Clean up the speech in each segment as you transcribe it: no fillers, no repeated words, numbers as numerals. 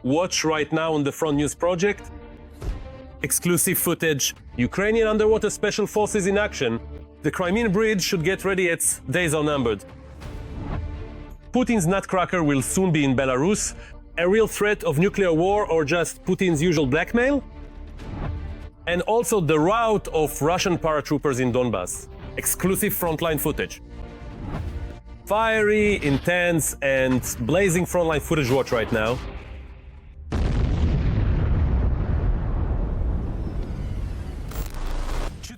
watch right now on the Front News project. Exclusive footage, Ukrainian underwater special forces in action. The Crimean Bridge should get ready, its days are numbered. Putin's nutcracker will soon be in Belarus. A real threat of nuclear war or just Putin's usual blackmail? And also the rout of Russian paratroopers in Donbas. Exclusive frontline footage. Fiery, intense, and blazing frontline footage watch right now.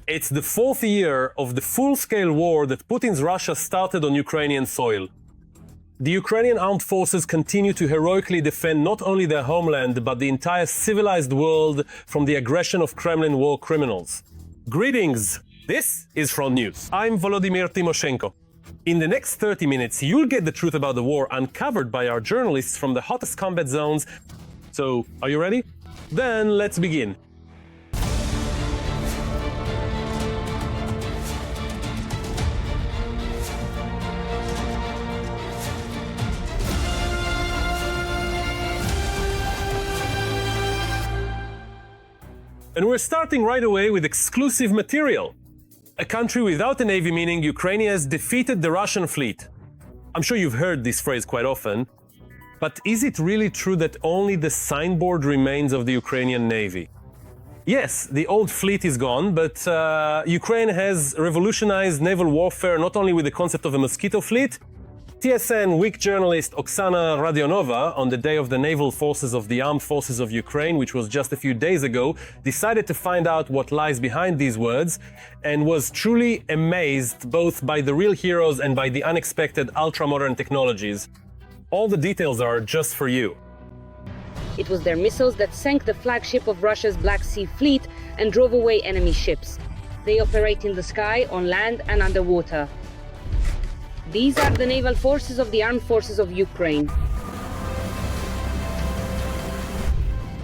It's the fourth year of the full-scale war that Putin's Russia started on Ukrainian soil. The Ukrainian armed forces continue to heroically defend not only their homeland, but the entire civilized world from the aggression of Kremlin war criminals. Greetings! This is Front News. I'm Volodymyr Tymoshenko. In the next 30 minutes, you'll get the truth about the war uncovered by our journalists from the hottest combat zones. So, are you ready? Then let's begin. And we're starting right away with exclusive material. A country without a navy, meaning Ukraine has defeated the Russian fleet. I'm sure you've heard this phrase quite often, but is it really true that only the signboard remains of the Ukrainian navy? Yes, the old fleet is gone, but Ukraine has revolutionized naval warfare not only with the concept of a mosquito fleet. TSN Week journalist Oksana Radionova, on the day of the naval forces of the armed forces of Ukraine, which was just a few days ago, decided to find out what lies behind these words and was truly amazed both by the real heroes and by the unexpected ultra-modern technologies. All the details are just for you. It was their missiles that sank the flagship of Russia's Black Sea Fleet and drove away enemy ships. They operate in the sky, on land and underwater. These are the naval forces of the armed forces of Ukraine.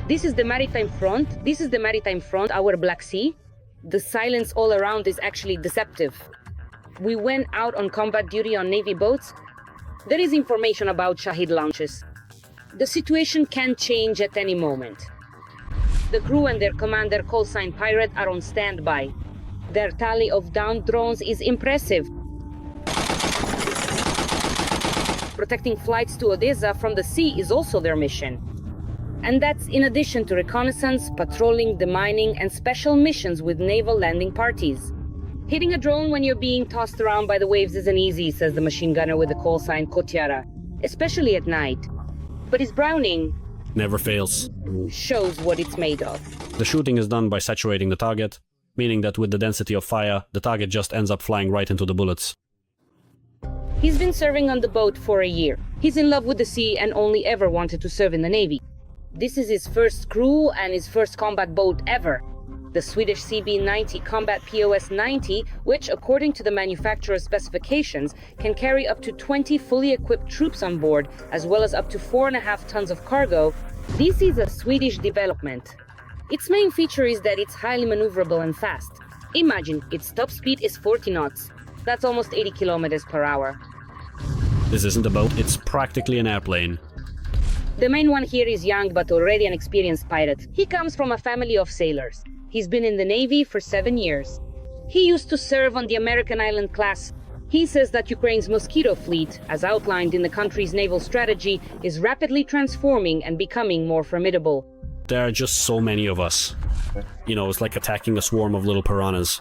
This is the maritime front, our Black Sea. The silence all around is actually deceptive. We went out on combat duty on Navy boats. There is information about Shahid launches. The situation can change at any moment. The crew and their commander, call-sign Pirate, are on standby. Their tally of downed drones is impressive. Protecting flights to Odessa from the sea is also their mission. And that's in addition to reconnaissance, patrolling, demining, and special missions with naval landing parties. Hitting a drone when you're being tossed around by the waves isn't easy, says the machine gunner with the call sign Kotyara, especially at night. But his Browning never fails. Shows what it's made of. The shooting is done by saturating the target, meaning that with the density of fire, the target just ends up flying right into the bullets. He's been serving on the boat for a year. He's in love with the sea and only ever wanted to serve in the Navy. This is his first crew and his first combat boat ever. The Swedish CB-90 Combat POS-90, which, according to the manufacturer's specifications, can carry up to 20 fully equipped troops on board, as well as up to 4.5 tons of cargo. This is a Swedish development. Its main feature is that it's highly maneuverable and fast. Imagine, its top speed is 40 knots. That's almost 80 kilometers per hour. This isn't a boat, it's practically an airplane. The main one here is young but already an experienced pirate. He comes from a family of sailors. He's been in the Navy for 7 years. He used to serve on the American Island class. He says that Ukraine's Mosquito fleet, as outlined in the country's naval strategy, is rapidly transforming and becoming more formidable. There are just so many of us. You know, it's like attacking a swarm of little piranhas.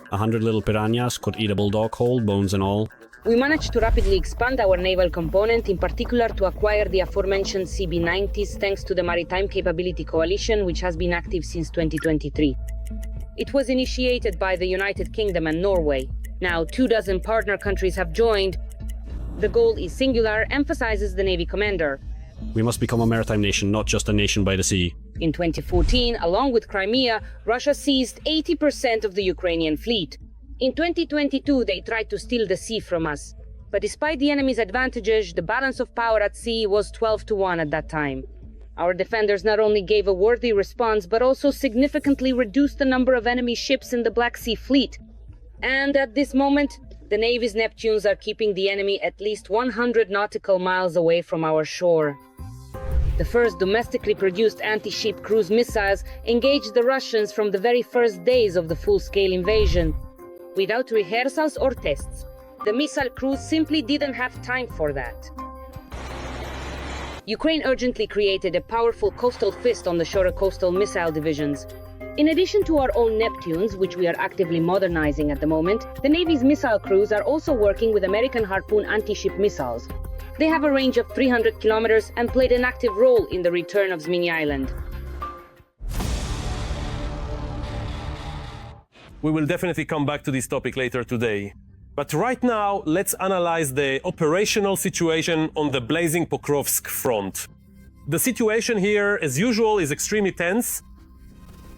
100 little piranhas could eat a bulldog whole, bones and all. We managed to rapidly expand our naval component, in particular to acquire the aforementioned CB-90s thanks to the Maritime Capability Coalition, which has been active since 2023. It was initiated by the United Kingdom and Norway. Now 24 partner countries have joined. The goal is singular, emphasizes the Navy commander. We must become a maritime nation, not just a nation by the sea. In 2014, along with Crimea, Russia seized 80% of the Ukrainian fleet. In 2022, they tried to steal the sea from us. But despite the enemy's advantages, the balance of power at sea was 12-1 at that time. Our defenders not only gave a worthy response, but also significantly reduced the number of enemy ships in the Black Sea Fleet. And at this moment, the Navy's Neptunes are keeping the enemy at least 100 nautical miles away from our shore. The first domestically produced anti-ship cruise missiles engaged the Russians from the very first days of the full-scale invasion. Without rehearsals or tests, the missile crews simply didn't have time for that. Ukraine urgently created a powerful coastal fist on the shorter coastal missile divisions. In addition to our own Neptunes, which we are actively modernizing at the moment, the Navy's missile crews are also working with American Harpoon anti-ship missiles. They have a range of 300 kilometers and played an active role in the return of Sumy Island. We will definitely come back to this topic later today. But right now, let's analyze the operational situation on the blazing Pokrovsk front. The situation here, as usual, is extremely tense.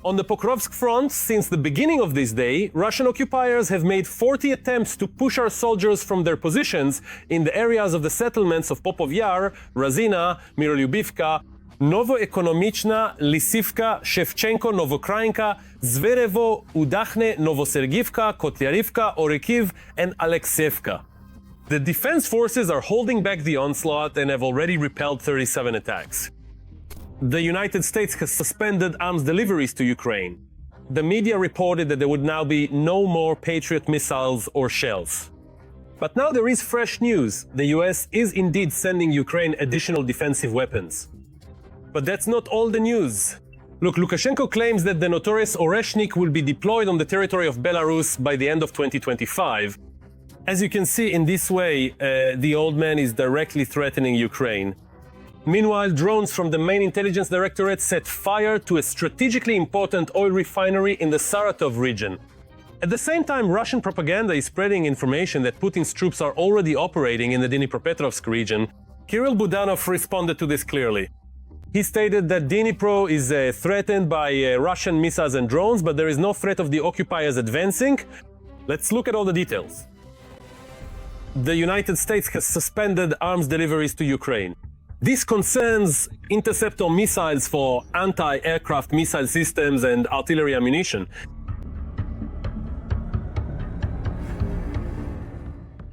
On the Pokrovsk front, since the beginning of this day, Russian occupiers have made 40 attempts to push our soldiers from their positions in the areas of the settlements of Popov Yar, Razina, Mirolyubivka, Novoekonomichna, Lisivka, Shevchenko, Novokrainka, Zverevo, Udachne, Novosergivka, Kotyarivka, Orekiv, and Alexeyevka. The defense forces are holding back the onslaught and have already repelled 37 attacks. The United States has suspended arms deliveries to Ukraine. The media reported that there would now be no more Patriot missiles or shells. But now there is fresh news. The US is indeed sending Ukraine additional defensive weapons. But that's not all the news. Look, Lukashenko claims that the notorious Oreshnik will be deployed on the territory of Belarus by the end of 2025. As you can see in this way, the old man is directly threatening Ukraine. Meanwhile, drones from the main intelligence directorate set fire to a strategically important oil refinery in the Saratov region. At the same time, Russian propaganda is spreading information that Putin's troops are already operating in the Dnipropetrovsk region. Kirill Budanov responded to this clearly. He stated that Dnipro is threatened by Russian missiles and drones, but there is no threat of the occupiers advancing. Let's look at all the details. The United States has suspended arms deliveries to Ukraine. This concerns interceptor missiles for anti-aircraft missile systems and artillery ammunition.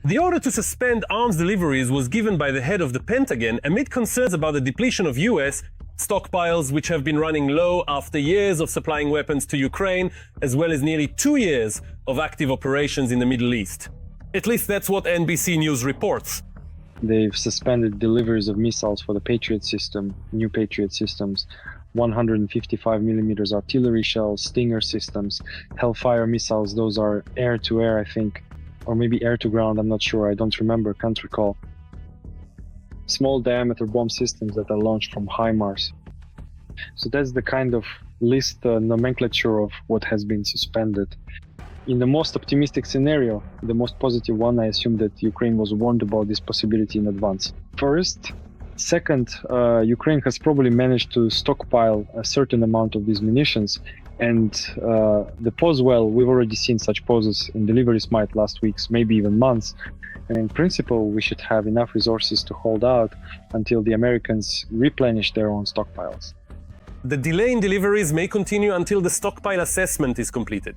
The order to suspend arms deliveries was given by the head of the Pentagon amid concerns about the depletion of US stockpiles, which have been running low after years of supplying weapons to Ukraine, as well as nearly 2 years of active operations in the Middle East. At least that's what NBC News reports. They've suspended deliveries of missiles for the Patriot system, new Patriot systems, 155mm artillery shells, Stinger systems, Hellfire missiles. Those are air-to-air, I think, or maybe air-to-ground, I'm not sure, I don't remember, can't recall. Small diameter bomb systems that are launched from HIMARS. So that's the kind of list nomenclature of what has been suspended. In the most optimistic scenario, the most positive one, I assume that Ukraine was warned about this possibility in advance. First. Second, Ukraine has probably managed to stockpile a certain amount of these munitions. And the pause, well, we've already seen such pauses in deliveries might last weeks, maybe even months. And in principle, we should have enough resources to hold out until the Americans replenish their own stockpiles. The delay in deliveries may continue until the stockpile assessment is completed.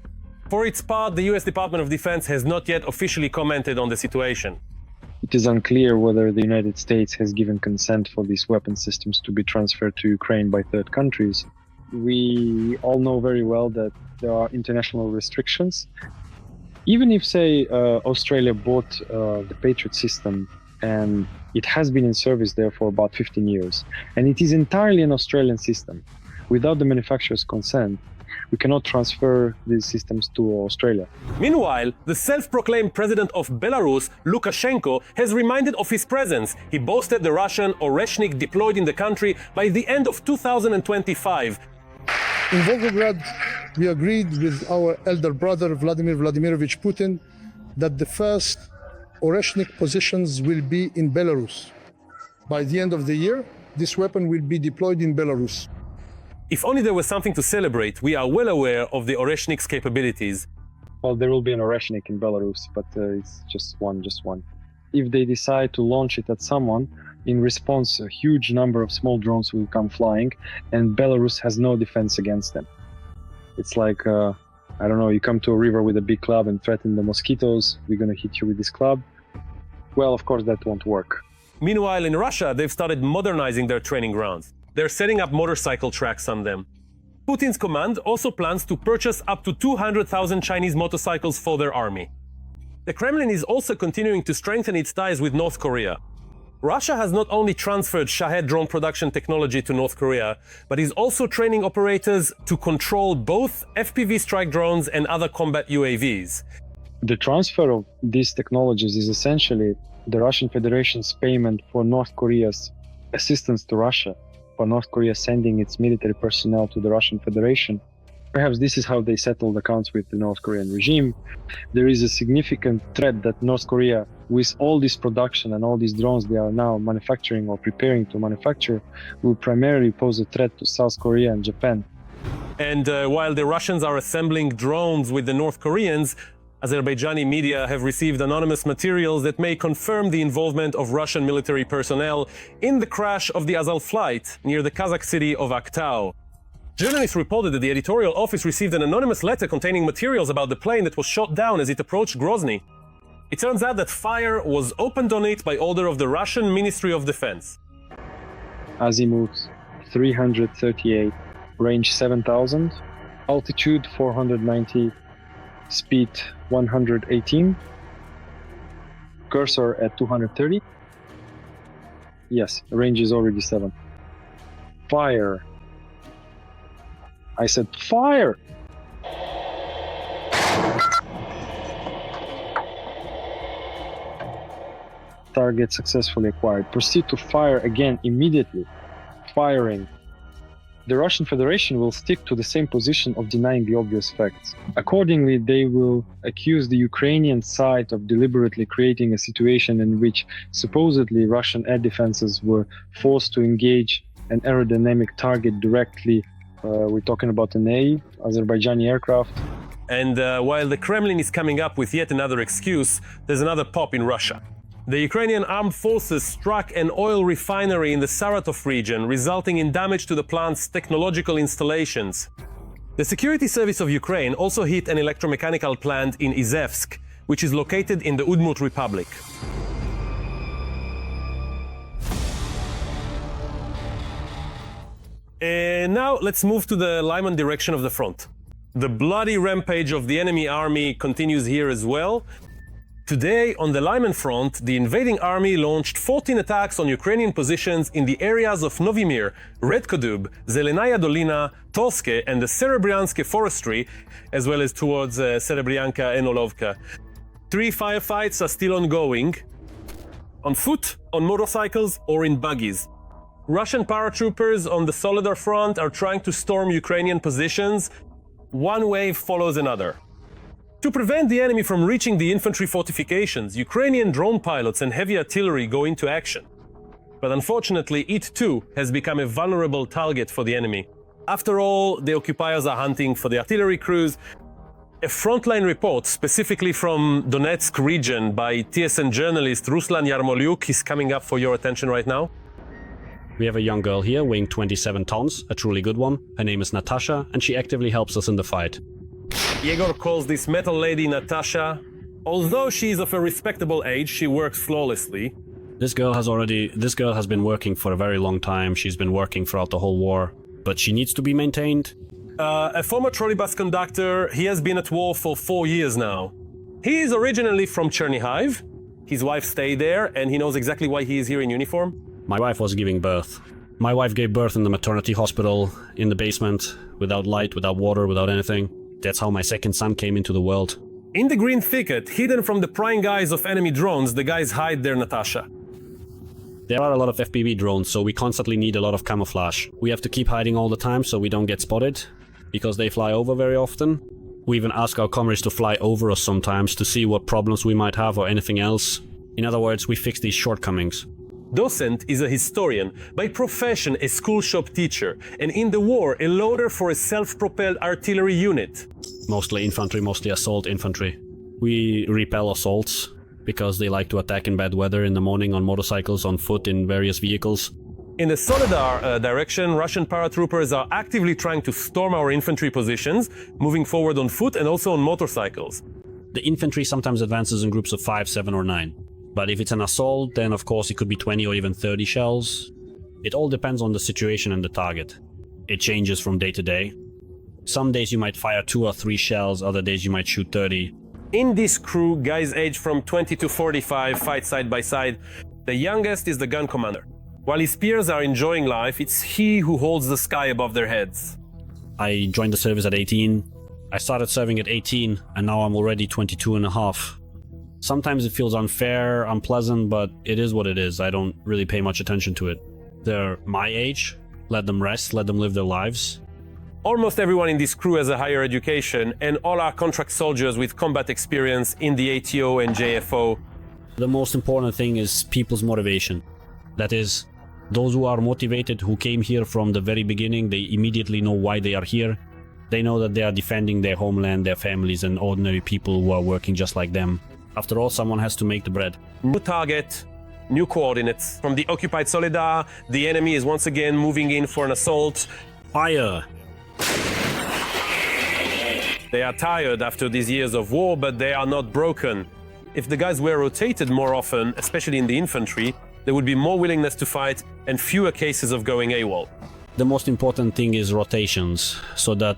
For its part, the US Department of Defense has not yet officially commented on the situation. It is unclear whether the United States has given consent for these weapon systems to be transferred to Ukraine by third countries. We all know very well that there are international restrictions. Even if, say, Australia bought the Patriot system and it has been in service there for about 15 years, and it is entirely an Australian system, without the manufacturer's consent, we cannot transfer these systems to Australia. Meanwhile, the self-proclaimed president of Belarus, Lukashenko, has reminded of his presence. He boasted the Russian Oreshnik deployed in the country by the end of 2025. In Volgograd, we agreed with our elder brother, Vladimir Vladimirovich Putin, that the first Oreshnik positions will be in Belarus. By the end of the year, this weapon will be deployed in Belarus. If only there was something to celebrate, we are well aware of the Oreshnik's capabilities. Well, there will be an Oreshnik in Belarus, but it's just one. If they decide to launch it at someone, in response, a huge number of small drones will come flying, and Belarus has no defense against them. It's like, I don't know, you come to a river with a big club and threaten the mosquitoes, we're gonna hit you with this club. Well, of course, that won't work. Meanwhile, in Russia, they've started modernizing their training grounds. They're setting up motorcycle tracks on them. Putin's command also plans to purchase up to 200,000 Chinese motorcycles for their army. The Kremlin is also continuing to strengthen its ties with North Korea. Russia has not only transferred Shahed drone production technology to North Korea, but is also training operators to control both FPV strike drones and other combat UAVs. The transfer of these technologies is essentially the Russian Federation's payment for North Korea's assistance to Russia, for North Korea sending its military personnel to the Russian Federation. Perhaps this is how they settled accounts with the North Korean regime. There is a significant threat that North Korea, with all this production and all these drones they are now manufacturing or preparing to manufacture, will primarily pose a threat to South Korea and Japan. And while the Russians are assembling drones with the North Koreans, Azerbaijani media have received anonymous materials that may confirm the involvement of Russian military personnel in the crash of the Azal flight near the Kazakh city of Aktau. Journalists reported that the editorial office received an anonymous letter containing materials about the plane that was shot down as it approached Grozny. It turns out that fire was opened on it by order of the Russian Ministry of Defense. Azimuth 338, range 7,000, altitude 490, speed 118, cursor at 230. Yes, range is already 7. Fire. I said fire! Target successfully acquired. Proceed to fire again immediately. Firing. The Russian Federation will stick to the same position of denying the obvious facts. Accordingly, they will accuse the Ukrainian side of deliberately creating a situation in which supposedly Russian air defenses were forced to engage an aerodynamic target directly. We're talking about an Azerbaijani aircraft. And while the Kremlin is coming up with yet another excuse, there's another pop in Russia. The Ukrainian armed forces struck an oil refinery in the Saratov region, resulting in damage to the plant's technological installations. The Security Service of Ukraine also hit an electromechanical plant in Izevsk, which is located in the Udmurt Republic. And now let's move to the Lyman direction of the front. The bloody rampage of the enemy army continues here as well. Today, on the Lyman front, the invading army launched 14 attacks on Ukrainian positions in the areas of Novimir, Redkodub, Zelenaya Dolina, Torske, and the Serebryanske forestry, as well as towards Serebryanka and Olovka. 3 firefights are still ongoing, on foot, on motorcycles, or in buggies. Russian paratroopers on the Soledar front are trying to storm Ukrainian positions. One wave follows another. To prevent the enemy from reaching the infantry fortifications, Ukrainian drone pilots and heavy artillery go into action. But unfortunately, it too has become a vulnerable target for the enemy. After all, the occupiers are hunting for the artillery crews. A Frontline report, specifically from Donetsk region by TSN journalist Ruslan Yarmolyuk, is coming up for your attention right now. We have a young girl here weighing 27 tons, a truly good one. Her name is Natasha, and she actively helps us in the fight. Yegor calls this metal lady Natasha. Although she is of a respectable age, she works flawlessly. This girl has been working for a very long time. She's been working throughout the whole war, but she needs to be maintained. A former trolleybus conductor, he has been at war for 4 years now. He is originally from Chernihiv. His wife stayed there, and he knows exactly why he is here in uniform. My wife was giving birth. My wife gave birth in the maternity hospital, in the basement, without light, without water, without anything. That's how my second son came into the world. In the green thicket, hidden from the prying eyes of enemy drones, the guys hide their Natasha. There are a lot of FPV drones, so we constantly need a lot of camouflage. We have to keep hiding all the time so we don't get spotted, because they fly over very often. We even ask our comrades to fly over us sometimes to see what problems we might have or anything else. In other words, we fix these shortcomings. Docent is a historian, by profession a school shop teacher, and in the war a loader for a self-propelled artillery unit. Mostly infantry, mostly assault infantry. We repel assaults, because they like to attack in bad weather in the morning on motorcycles, on foot, in various vehicles. In the Soledar direction, Russian paratroopers are actively trying to storm our infantry positions, moving forward on foot and also on motorcycles. The infantry sometimes advances in groups of 5, 7 or 9. But if it's an assault, then of course it could be 20 or even 30 shells. It all depends on the situation and the target. It changes from day to day. Some days you might fire 2 or 3 shells, other days you might shoot 30. In this crew, guys aged from 20 to 45 fight side by side. The youngest is the gun commander. While his peers are enjoying life, it's he who holds the sky above their heads. I joined the service at 18. I started serving at 18, and now I'm already 22 and a half. Sometimes it feels unfair, unpleasant, but it is what it is. I don't really pay much attention to it. They're my age. Let them rest, let them live their lives. Almost everyone in this crew has a higher education, and all are contract soldiers with combat experience in the ATO and JFO. The most important thing is people's motivation. That is, those who are motivated, who came here from the very beginning, they immediately know why they are here. They know that they are defending their homeland, their families, and ordinary people who are working just like them. After all, someone has to make the bread. New target, new coordinates. From the occupied Soledar, the enemy is once again moving in for an assault. Fire! They are tired after these years of war, but they are not broken. If the guys were rotated more often, especially in the infantry, there would be more willingness to fight and fewer cases of going AWOL. The most important thing is rotations, so that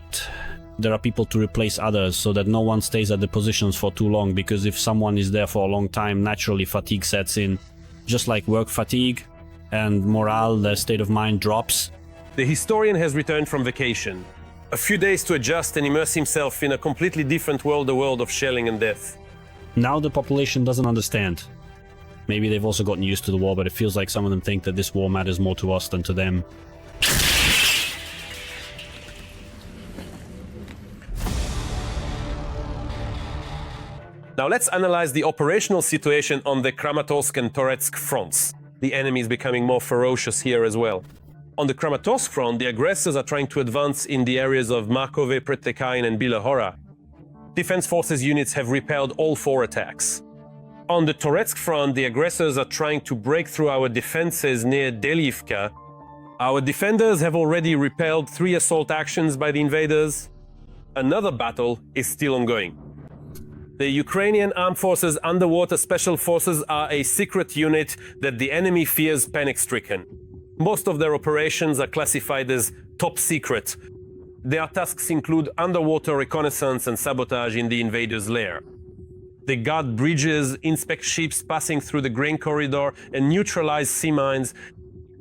there are people to replace others, so that no one stays at the positions for too long, because if someone is there for a long time, naturally fatigue sets in. Just like work fatigue and morale, their state of mind drops. The historian has returned from vacation. A few days to adjust and immerse himself in a completely different world, the world of shelling and death. Now the population doesn't understand. Maybe they've also gotten used to the war, but it feels like some of them think that this war matters more to us than to them. Now let's analyze the operational situation on the Kramatorsk and Toretsk fronts. The enemy is becoming more ferocious here as well. On the Kramatorsk front, the aggressors are trying to advance in the areas of Markove, Pretlekain and Bilahora. Defense forces units have repelled all 4 attacks. On the Toretsk front, the aggressors are trying to break through our defenses near Delivka. Our defenders have already repelled 3 assault actions by the invaders. Another battle is still ongoing. The Ukrainian Armed Forces Underwater Special Forces are a secret unit that the enemy fears panic-stricken. Most of their operations are classified as top secret. Their tasks include underwater reconnaissance and sabotage in the invaders' lair. They guard bridges, inspect ships passing through the grain corridor, and neutralize sea mines.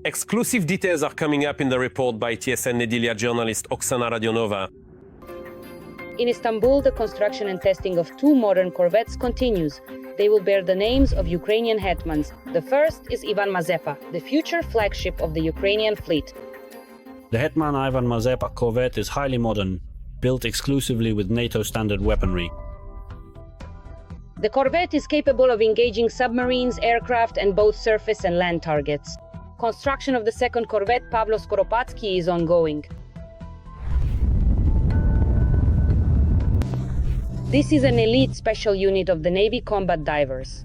Exclusive details are coming up in the report by TSN Nedelia journalist Oksana Radionova. In Istanbul, the construction and testing of 2 modern corvettes continues. They will bear the names of Ukrainian hetmans. The first is Ivan Mazepa, the future flagship of the Ukrainian fleet. The Hetman Ivan Mazepa corvette is highly modern, built exclusively with NATO standard weaponry. The corvette is capable of engaging submarines, aircraft, and both surface and land targets. Construction of the second corvette, Pavlo Skoropadsky, is ongoing. This is an elite special unit of the Navy combat divers.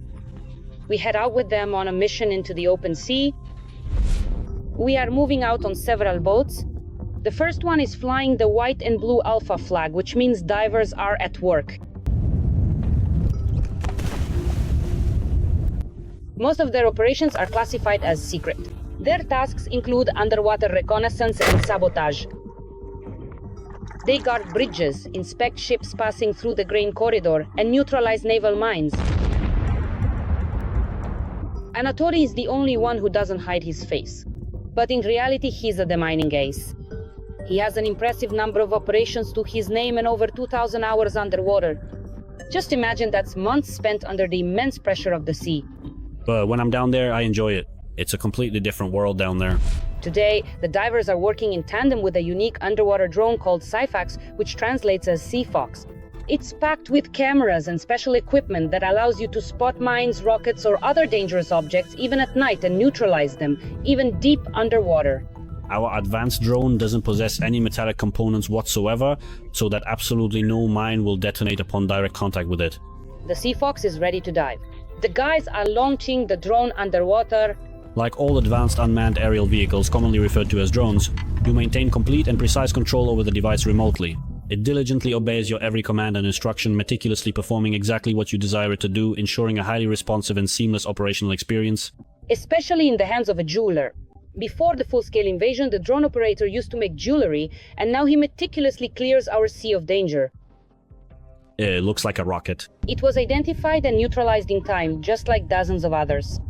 We head out with them on a mission into the open sea. We are moving out on several boats. The first one is flying the white and blue Alpha flag, which means divers are at work. Most of their operations are classified as secret. Their tasks include underwater reconnaissance and sabotage. They guard bridges, inspect ships passing through the grain corridor, and neutralize naval mines. Anatoly is the only one who doesn't hide his face. But in reality, he's a demining ace. He has an impressive number of operations to his name and over 2,000 hours underwater. Just imagine that's months spent under the immense pressure of the sea. But when I'm down there, I enjoy it. It's a completely different world down there. Today, the divers are working in tandem with a unique underwater drone called Syfax, which translates as Sea Fox. It's packed with cameras and special equipment that allows you to spot mines, rockets, or other dangerous objects even at night and neutralize them, even deep underwater. Our advanced drone doesn't possess any metallic components whatsoever, so that absolutely no mine will detonate upon direct contact with it. The Sea Fox is ready to dive. The guys are launching the drone underwater. Like all advanced unmanned aerial vehicles, commonly referred to as drones, you maintain complete and precise control over the device remotely. It diligently obeys your every command and instruction, meticulously performing exactly what you desire it to do, ensuring a highly responsive and seamless operational experience. Especially in the hands of a jeweler. Before the full-scale invasion, the drone operator used to make jewelry, and now he meticulously clears our sea of danger. It looks like a rocket. It was identified and neutralized in time, just like dozens of others.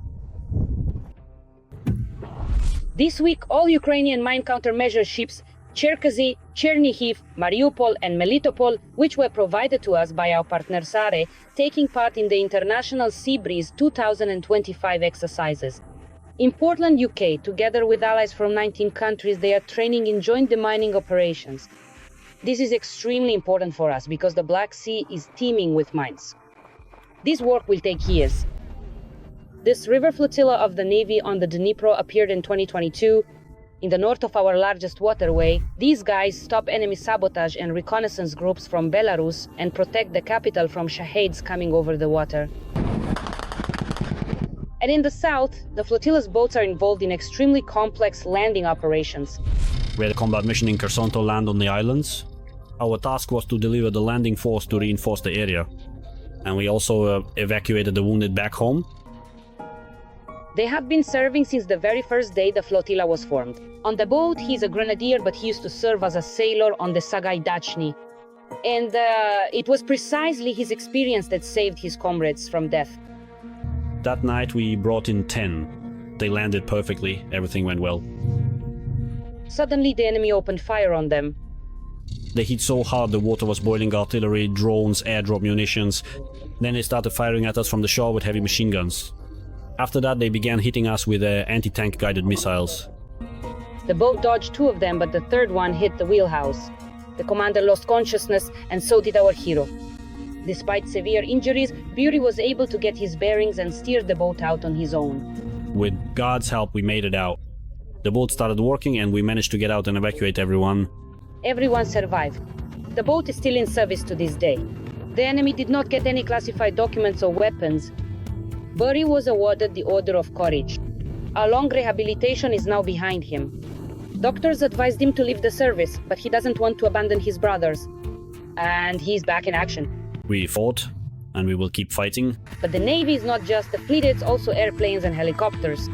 This week, all Ukrainian mine countermeasure ships Cherkasy, Chernihiv, Mariupol and Melitopol, which were provided to us by our partner SARE, taking part in the International Sea Breeze 2025 exercises. In Portland, UK, together with allies from 19 countries, they are training in joint demining operations. This is extremely important for us because the Black Sea is teeming with mines. This work will take years. This river flotilla of the Navy on the Dnipro appeared in 2022. In the north of our largest waterway, these guys stop enemy sabotage and reconnaissance groups from Belarus and protect the capital from Shaheds coming over the water. And in the south, the flotilla's boats are involved in extremely complex landing operations. We had a combat mission in Kherson to land on the islands. Our task was to deliver the landing force to reinforce the area. And we also evacuated the wounded back home. They have been serving since the very first day the flotilla was formed. On the boat, he's a grenadier, but he used to serve as a sailor on the Sagaidachny. And it was precisely his experience that saved his comrades from death. That night we brought in 10. They landed perfectly, everything went well. Suddenly the enemy opened fire on them. They hit so hard the water was boiling artillery, drones, airdrop munitions. Then they started firing at us from the shore with heavy machine guns. After that they began hitting us with anti-tank guided missiles. The boat dodged 2 of them, but the third one hit the wheelhouse. The commander lost consciousness, and so did our hero. Despite severe injuries, Bury was able to get his bearings and steer the boat out on his own. With God's help we made it out. The boat started working and we managed to get out and evacuate everyone. Everyone survived. The boat is still in service to this day. The enemy did not get any classified documents or weapons. Bury was awarded the Order of Courage. A long rehabilitation is now behind him. Doctors advised him to leave the service, but he doesn't want to abandon his brothers. And he's back in action. We fought, and we will keep fighting. But the Navy is not just the fleet, it's also airplanes and helicopters.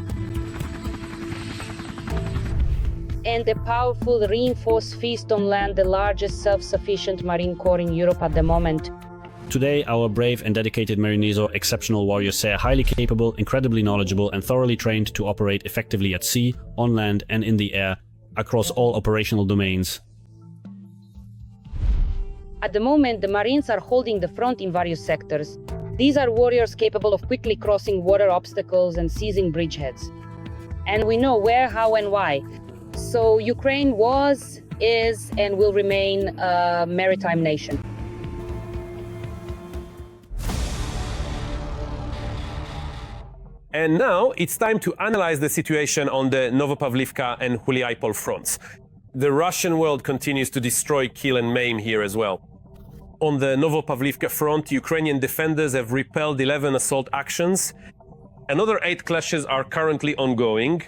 And a powerful reinforced feast on land, the largest self-sufficient Marine Corps in Europe at the moment. Today, our brave and dedicated Marinees are exceptional warriors, say, highly capable, incredibly knowledgeable, and thoroughly trained to operate effectively at sea, on land, and in the air, across all operational domains. At the moment, the Marines are holding the front in various sectors. These are warriors capable of quickly crossing water obstacles and seizing bridgeheads. And we know where, how, and why. So Ukraine was, is, and will remain a maritime nation. And now it's time to analyze the situation on the Novopavlivka and Huliaipol fronts. The Russian world continues to destroy, kill and maim here as well. On the Novopavlivka front, Ukrainian defenders have repelled 11 assault actions. Another 8 clashes are currently ongoing.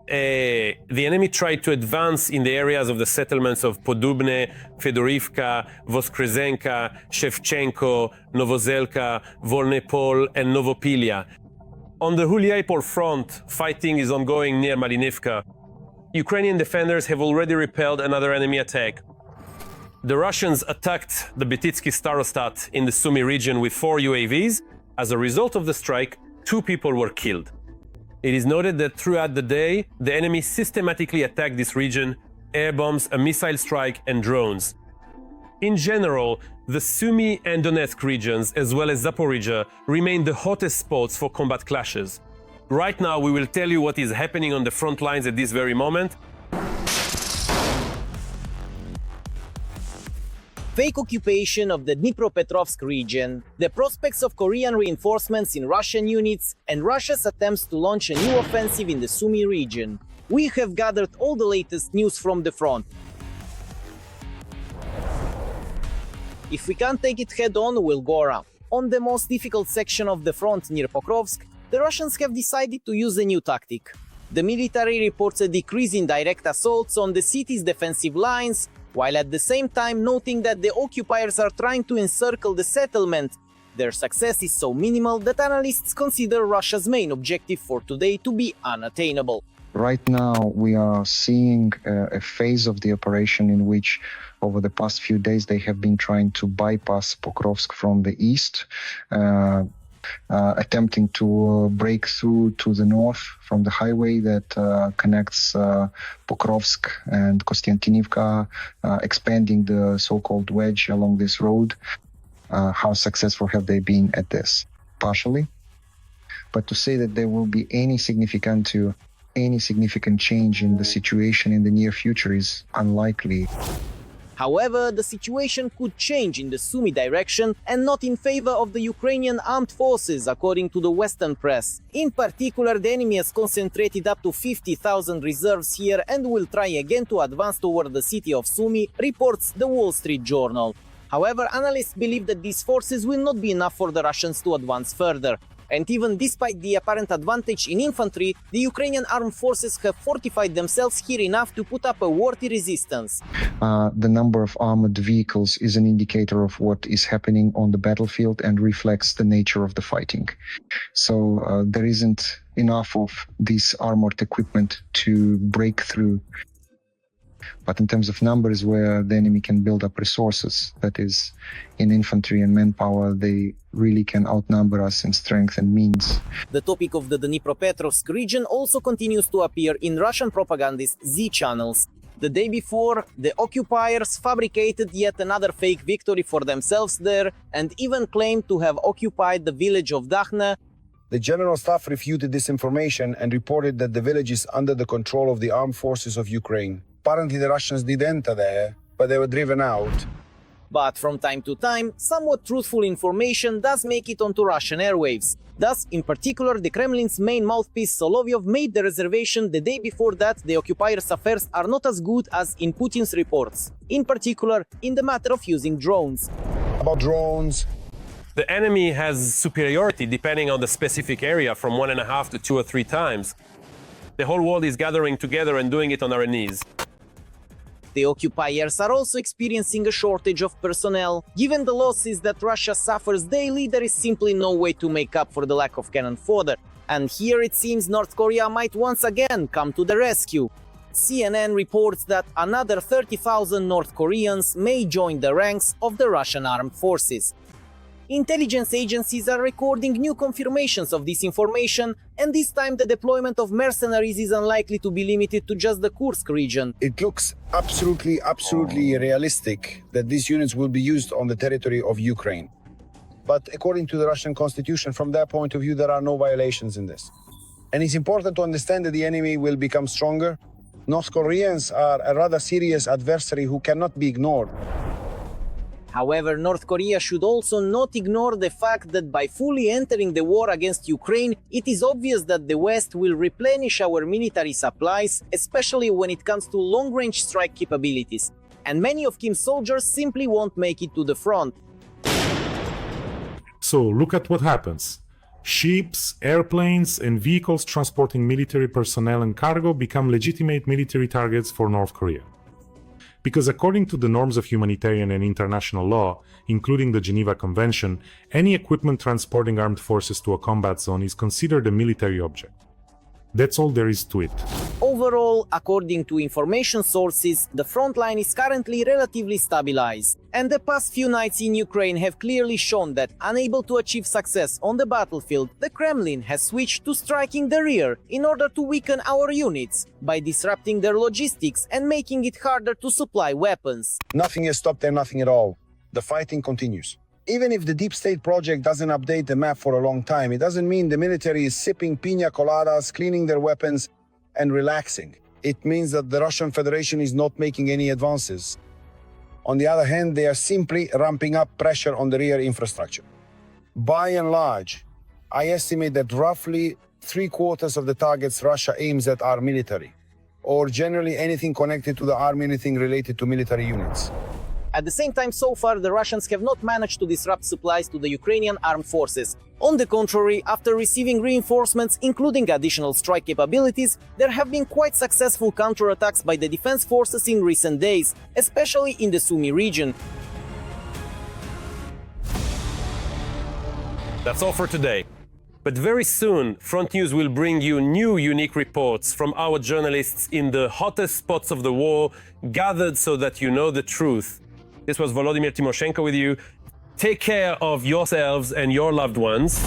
The enemy tried to advance in the areas of the settlements of Podubne, Fedorivka, Voskresenka, Shevchenko, Novozelka, Volnepol and Novopilia. On the Huliaipol front, fighting is ongoing near Malinivka. Ukrainian defenders have already repelled another enemy attack. The Russians attacked the Betitsky Starostat in the Sumy region with 4 UAVs. As a result of the strike, 2 people were killed. It is noted that throughout the day, the enemy systematically attacked this region, air bombs, a missile strike, and drones. In general, the Sumy and Donetsk regions, as well as Zaporizhia, remain the hottest spots for combat clashes. Right now, we will tell you what is happening on the front lines at this very moment. Fake occupation of the Dnipropetrovsk region, the prospects of Korean reinforcements in Russian units, and Russia's attempts to launch a new offensive in the Sumy region. We have gathered all the latest news from the front. If we can't take it head-on, we'll go around. On the most difficult section of the front near Pokrovsk, the Russians have decided to use a new tactic. The military reports a decrease in direct assaults on the city's defensive lines, while at the same time noting that the occupiers are trying to encircle the settlement. Their success is so minimal that analysts consider Russia's main objective for today to be unattainable. Right now, we are seeing a phase of the operation in which, over the past few days, they have been trying to bypass Pokrovsk from the east, attempting to break through to the north from the highway that connects Pokrovsk and Kostiantynivka, expanding the so-called wedge along this road. How successful have they been at this? Partially. But to say that there will be any significant change in the situation in the near future is unlikely. However, the situation could change in the Sumy direction and not in favor of the Ukrainian armed forces, according to the Western press. In particular, the enemy has concentrated up to 50,000 reserves here and will try again to advance toward the city of Sumy, reports the Wall Street Journal. However, analysts believe that these forces will not be enough for the Russians to advance further. And even despite the apparent advantage in infantry, the Ukrainian armed forces have fortified themselves here enough to put up a worthy resistance. The number of armored vehicles is an indicator of what is happening on the battlefield and reflects the nature of the fighting. So there isn't enough of this armored equipment to break through. But in terms of numbers, where the enemy can build up resources, that is, in infantry and manpower, they really can outnumber us in strength and means. The topic of the Dnipropetrovsk region also continues to appear in Russian propagandist Z channels. The day before, the occupiers fabricated yet another fake victory for themselves there and even claimed to have occupied the village of Dakhna. The General Staff refuted this information and reported that the village is under the control of the armed forces of Ukraine. Apparently the Russians did enter there, but they were driven out. But from time to time, somewhat truthful information does make it onto Russian airwaves. Thus, in particular, the Kremlin's main mouthpiece Solovyov made the reservation the day before that the occupiers' affairs are not as good as in Putin's reports, in particular in the matter of using drones. About drones, The enemy has superiority depending on the specific area from 1.5 to 2 or 3 times. The whole world is gathering together and doing it on our knees. The occupiers are also experiencing a shortage of personnel. Given the losses that Russia suffers daily, there is simply no way to make up for the lack of cannon fodder. And here it seems North Korea might once again come to the rescue. CNN reports that another 30,000 North Koreans may join the ranks of the Russian armed forces. Intelligence agencies are recording new confirmations of this information, and this time the deployment of mercenaries is unlikely to be limited to just the Kursk region. it looks absolutely realistic that these units will be used on the territory of Ukraine. But according to the Russian constitution, from their point of view, there are no violations in this. And it's important to understand that the enemy will become stronger. North Koreans are a rather serious adversary who cannot be ignored. However, North Korea should also not ignore the fact that by fully entering the war against Ukraine, it is obvious that the West will replenish our military supplies, especially when it comes to long-range strike capabilities. And many of Kim's soldiers simply won't make it to the front. So look at what happens. Ships, airplanes, and vehicles transporting military personnel and cargo become legitimate military targets for North Korea. Because according to the norms of humanitarian and international law, including the Geneva Convention, any equipment transporting armed forces to a combat zone is considered a military object. That's all there is to it. Overall, according to information sources, the front line is currently relatively stabilized, and the past few nights in Ukraine have clearly shown that, unable to achieve success on the battlefield, the Kremlin has switched to striking the rear in order to weaken our units by disrupting their logistics and making it harder to supply weapons. Nothing has stopped there, nothing at all. The fighting continues. Even if the deep state project doesn't update the map for a long time, it doesn't mean the military is sipping piña coladas, cleaning their weapons, and relaxing. It means that the Russian Federation is not making any advances. On the other hand, they are simply ramping up pressure on the rear infrastructure. By and large, I estimate that roughly 3/4 of the targets Russia aims at are military, or generally anything connected to the army, anything related to military units. At the same time, so far, the Russians have not managed to disrupt supplies to the Ukrainian armed forces. On the contrary, after receiving reinforcements, including additional strike capabilities, there have been quite successful counterattacks by the defense forces in recent days, especially in the Sumy region. That's all for today. But very soon, Front News will bring you new unique reports from our journalists in the hottest spots of the war, gathered so that you know the truth. This was Volodymyr Timoshenko with you. Take care of yourselves and your loved ones.